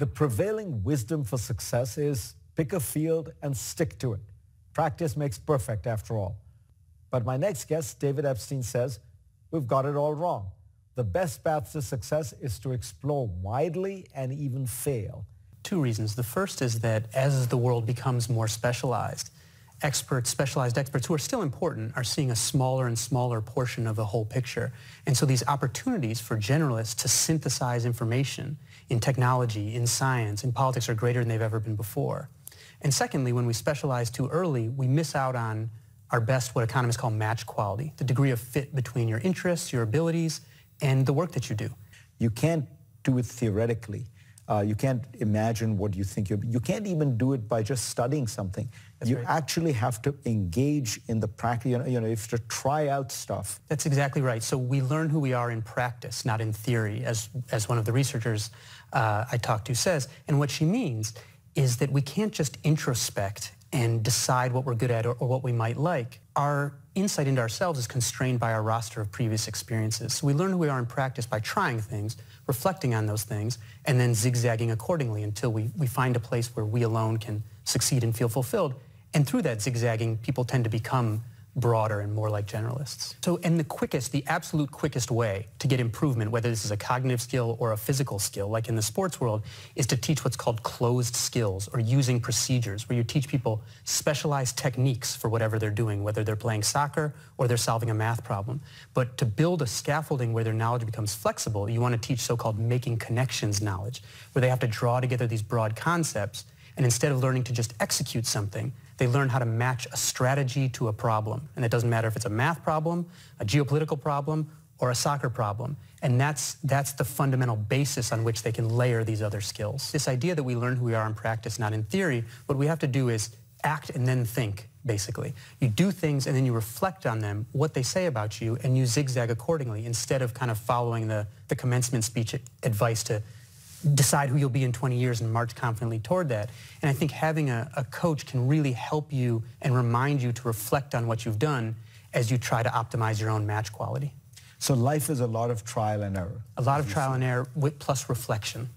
The prevailing wisdom for success is pick a field and stick to it. Practice makes perfect after all. But my next guest, David Epstein, says we've got it all wrong. The best path to success is to explore widely and even fail. Two reasons. The first is that as the world becomes more specialized, specialized experts who are still important are seeing a smaller and smaller portion of the whole picture. And so these opportunities for generalists to synthesize information in technology, in science, in politics are greater than they've ever been before. And secondly, when we specialize too early, we miss out on our best, what economists call match quality, the degree of fit between your interests, your abilities, and the work that you do. You can't do it theoretically. You can't imagine what you think. You can't even do it by just studying something. That's you right. actually have to engage in the practice. You have to try out stuff. That's exactly right. So we learn who we are in practice, not in theory, as one of the researchers I talked to says. And what she means is that we can't just introspect and decide what we're good at or what we might like. Our insight into ourselves is constrained by our roster of previous experiences. So we learn who we are in practice by trying things, reflecting on those things, and then zigzagging accordingly until we find a place where we alone can succeed and feel fulfilled. And through that zigzagging, people tend to become broader and more like generalists. So, and the absolute quickest way to get improvement, whether this is a cognitive skill or a physical skill, like in the sports world, is to teach what's called closed skills or using procedures, where you teach people specialized techniques for whatever they're doing, whether they're playing soccer or they're solving a math problem. But to build a scaffolding where their knowledge becomes flexible, you want to teach so-called making connections knowledge, where they have to draw together these broad concepts, and instead of learning to just execute something, they learn how to match a strategy to a problem. And it doesn't matter if it's a math problem, a geopolitical problem, or a soccer problem. And that's the fundamental basis on which they can layer these other skills. This idea that we learn who we are in practice, not in theory, what we have to do is act and then think, basically. You do things and then you reflect on them, what they say about you, and you zigzag accordingly instead of kind of following the commencement speech advice to decide who you'll be in 20 years and march confidently toward that. And I think having a coach can really help you and remind you to reflect on what you've done as you try to optimize your own match quality. So life is a lot of trial and error. A lot of trial and error plus reflection.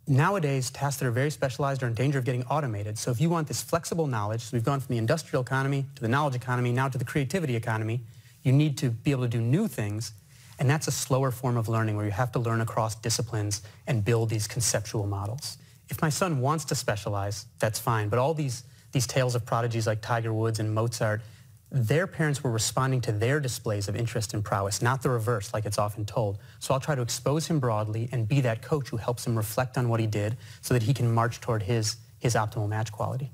Nowadays, tasks that are very specialized are in danger of getting automated. So if you want this flexible knowledge, so we've gone from the industrial economy to the knowledge economy, now to the creativity economy, you need to be able to do new things. And that's a slower form of learning where you have to learn across disciplines and build these conceptual models. If my son wants to specialize, that's fine. But all these tales of prodigies like Tiger Woods and Mozart, their parents were responding to their displays of interest and prowess, not the reverse like it's often told. So I'll try to expose him broadly and be that coach who helps him reflect on what he did so that he can march toward his optimal match quality.